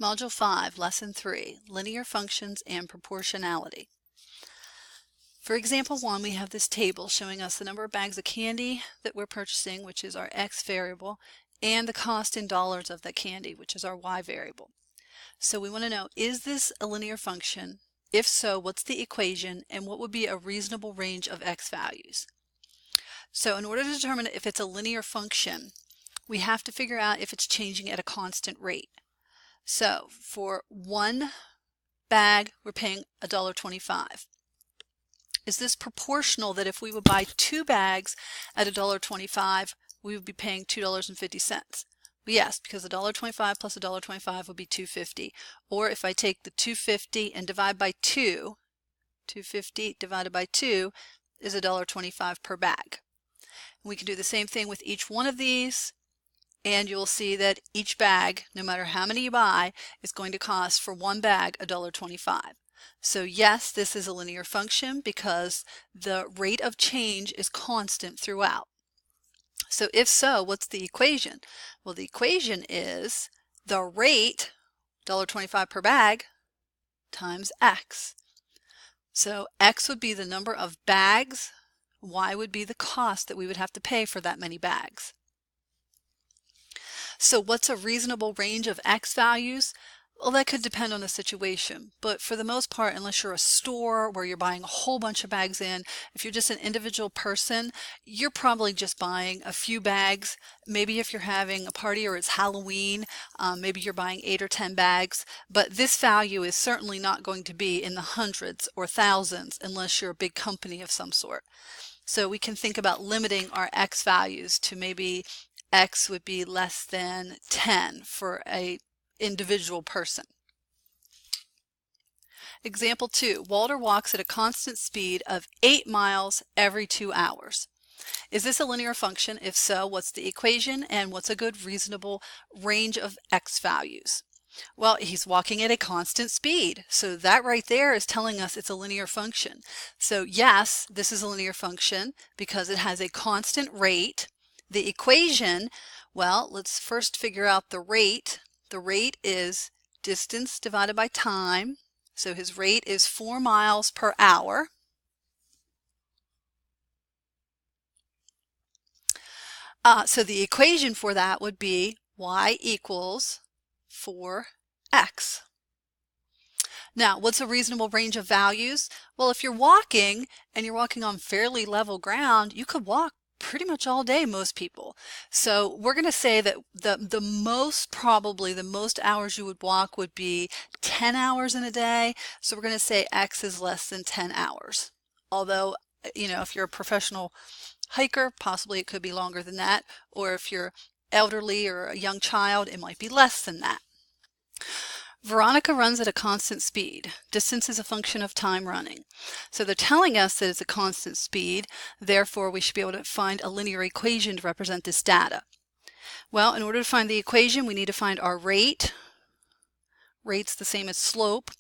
Module 5, Lesson 3, Linear Functions and Proportionality. For example 1, we have this table showing us the number of bags of candy that we're purchasing, which is our X variable, and the cost in dollars of that candy, which is our Y variable. So we want to know, is this a linear function? If so, what's the equation, and what would be a reasonable range of X values? So in order to determine if it's a linear function, we have to figure out if it's changing at a constant rate. So for one bag, we're paying $1.25. Is this proportional that if we would buy 2 bags at $1.25, we would be paying $2.50? Well, yes, because $1.25 plus $1.25 would be $2.50. Or if I take the $2.50 and divide by 2, $2.50 divided by 2 is $1.25 per bag. We can do the same thing with each one of these. And you'll see that each bag, no matter how many you buy, is going to cost for one bag $1.25. So yes, this is a linear function because the rate of change is constant throughout. So if so, what's the equation? Well, the equation is the rate, $1.25 per bag, times X. So X would be the number of bags, Y would be the cost that we would have to pay for that many bags. So what's a reasonable range of X values? Well, that could depend on the situation, but for the most part, unless you're a store where you're buying a whole bunch of bags in, if you're just an individual person, you're probably just buying a few bags. Maybe if you're having a party or it's Halloween, maybe you're buying 8 or 10 bags, but this value is certainly not going to be in the hundreds or thousands unless you're a big company of some sort. So we can think about limiting our X values to maybe X would be less than 10 for an individual person. Example 2, Walter walks at a constant speed of 8 miles every 2 hours. Is this a linear function? If so, what's the equation and what's a good reasonable range of X values? Well, he's walking at a constant speed. So that right there is telling us it's a linear function. So yes, this is a linear function because it has a constant rate. The equation, well, let's first figure out the rate. The rate is distance divided by time. So his rate is 4 miles per hour. So the equation for that would be y equals 4x. Now, what's a reasonable range of values? Well, if you're walking and you're walking on fairly level ground, you could walk pretty much all day, most people. So we're going to say that the most hours you would walk would be 10 hours in a day. So we're going to say X is less than 10 hours. Although, if you're a professional hiker, possibly it could be longer than that. Or if you're elderly or a young child, it might be less than that. Veronica runs at a constant speed. Distance is a function of time running. So they're telling us that it's a constant speed, therefore we should be able to find a linear equation to represent this data. Well, in order to find the equation, we need to find our rate. Rate's the same as slope.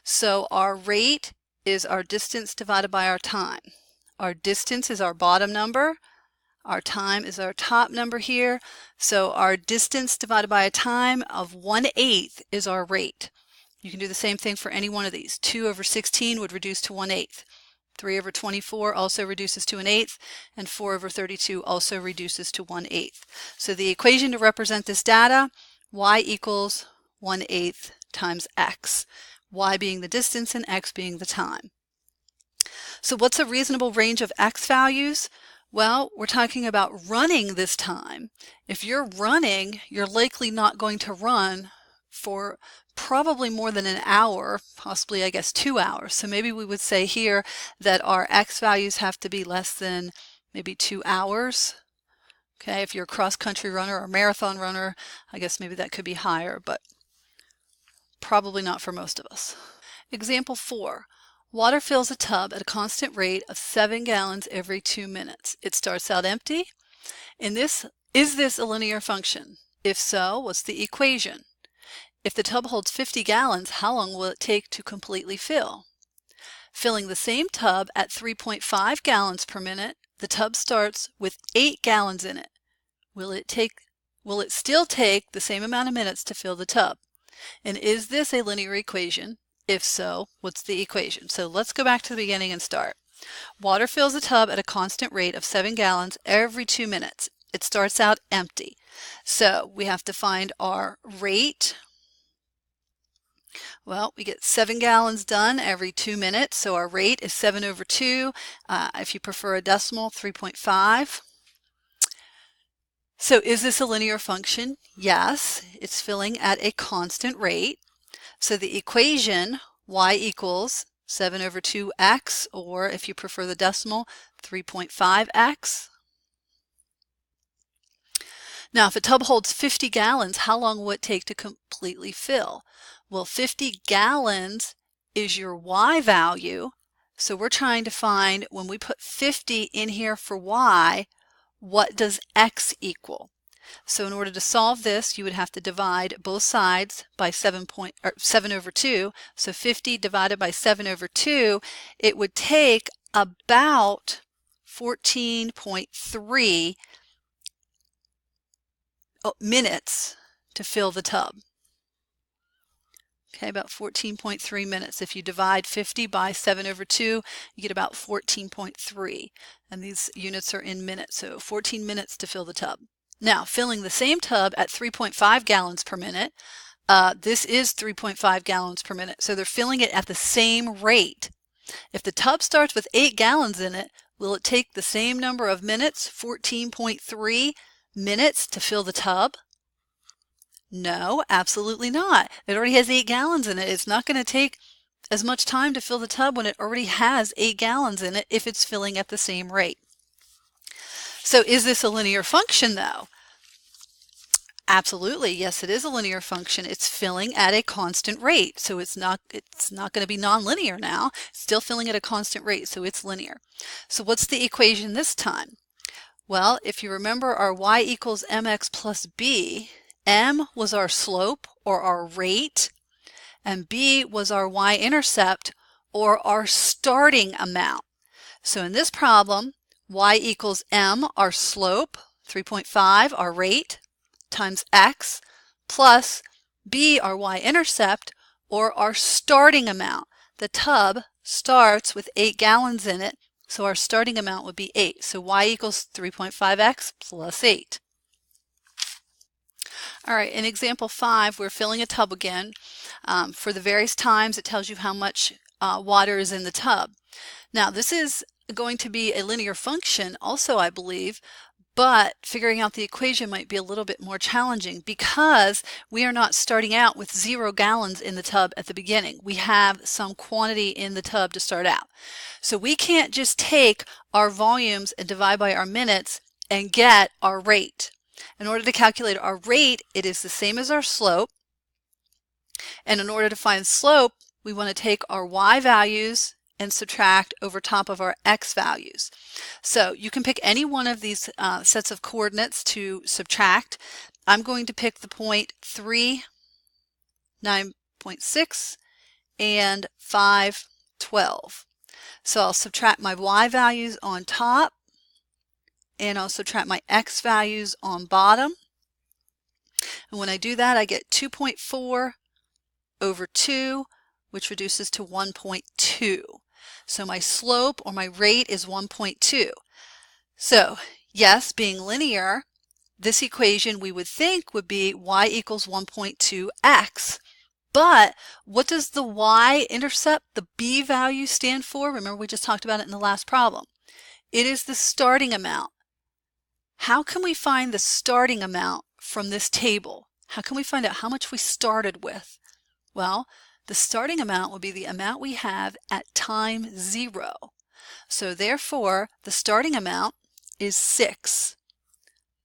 So our rate is our distance divided by our time. Our distance is our bottom number. Our time is our top number here. So our distance divided by a time of 1/8 is our rate. You can do the same thing for any one of these. 2 over 16 would reduce to 1/8. 3 over 24 also reduces to 1/8. And 4 over 32 also reduces to 1/8. So the equation to represent this data, y equals 1/8 times x. Y being the distance and x being the time. So what's a reasonable range of x values? Well, we're talking about running this time. If you're running, you're likely not going to run for probably more than an hour, possibly, I guess, 2 hours. So maybe we would say here that our X values have to be less than maybe 2 hours. Okay, if you're a cross-country runner or a marathon runner, I guess maybe that could be higher, but probably not for most of us. Example 4. Water fills a tub at a constant rate of 7 gallons every 2 minutes. It starts out empty. Is this a linear function? If so, what's the equation? If the tub holds 50 gallons, how long will it take to completely fill? Filling the same tub at 3.5 gallons per minute, the tub starts with 8 gallons in it. Will it still take the same amount of minutes to fill the tub? And is this a linear equation? If so, what's the equation? So let's go back to the beginning and start. Water fills a tub at a constant rate of 7 gallons every 2 minutes. It starts out empty. So we have to find our rate. Well, we get 7 gallons done every 2 minutes, so our rate is 7 over 2. If you prefer a decimal, 3.5. So is this a linear function? Yes, it's filling at a constant rate. So the equation y equals 7 over 2x, or if you prefer the decimal, 3.5x. Now, if a tub holds 50 gallons, how long will it take to completely fill? Well, 50 gallons is your y value. So we're trying to find, when we put 50 in here for y, what does x equal? So in order to solve this, you would have to divide both sides by 7 over 2. So 50 divided by 7 over 2, it would take about 14.3 minutes to fill the tub. Okay, about 14.3 minutes. If you divide 50 by 7 over 2, you get about 14.3. And these units are in minutes, so 14 minutes to fill the tub. Now, filling the same tub at 3.5 gallons per minute, this is 3.5 gallons per minute, so they're filling it at the same rate. If the tub starts with 8 gallons in it, will it take the same number of minutes, 14.3 minutes, to fill the tub? No, absolutely not. It already has 8 gallons in it. It's not going to take as much time to fill the tub when it already has 8 gallons in it if it's filling at the same rate. So is this a linear function though? Absolutely, yes, it is a linear function. It's filling at a constant rate, so it's not going to be nonlinear now. It's still filling at a constant rate, so it's linear. So what's the equation this time? Well, if you remember our y equals mx plus b, m was our slope or our rate, and b was our y-intercept or our starting amount. So in this problem, y equals m, our slope, 3.5, our rate, times x, plus b, our y-intercept, or our starting amount. The tub starts with 8 gallons in it, so our starting amount would be 8. So y equals 3.5x plus 8. All right, in example 5, we're filling a tub again. For the various times, it tells you how much water is in the tub. Now, this is going to be a linear function also, I believe, but figuring out the equation might be a little bit more challenging because we are not starting out with 0 gallons in the tub at the beginning. We have some quantity in the tub to start out. So we can't just take our volumes and divide by our minutes and get our rate. In order to calculate our rate, it is the same as our slope. And in order to find slope, we want to take our y values and subtract over top of our x values. So you can pick any one of these sets of coordinates to subtract. I'm going to pick the point 3, 9.6, and 5, 12. So I'll subtract my y values on top, and I'll subtract my x values on bottom. And when I do that, I get 2.4 over 2, which reduces to 1.2. So my slope or my rate is 1.2. So yes, being linear, this equation we would think would be y equals 1.2x. But what does the y-intercept, the b value, stand for? Remember, we just talked about it in the last problem. It is the starting amount. How can we find the starting amount from this table? How can we find out how much we started with? Well, the starting amount will be the amount we have at time 0. So therefore, the starting amount is 6.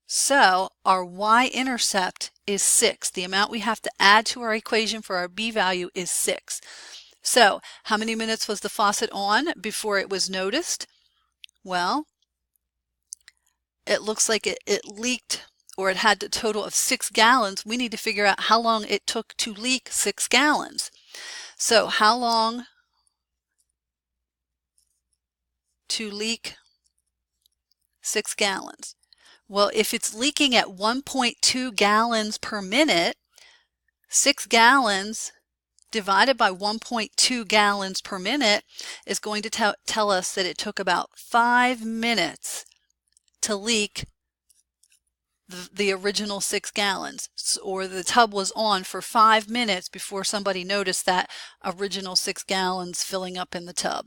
So our y-intercept is 6. The amount we have to add to our equation for our b value is 6. So how many minutes was the faucet on before it was noticed? Well, it looks like it leaked, or it had a total of 6 gallons. We need to figure out how long it took to leak 6 gallons. So how long to leak 6 gallons? Well, if it's leaking at 1.2 gallons per minute, 6 gallons divided by 1.2 gallons per minute is going to tell us that it took about 5 minutes to leak the original 6 gallons, or the tub was on for 5 minutes before somebody noticed that original 6 gallons filling up in the tub.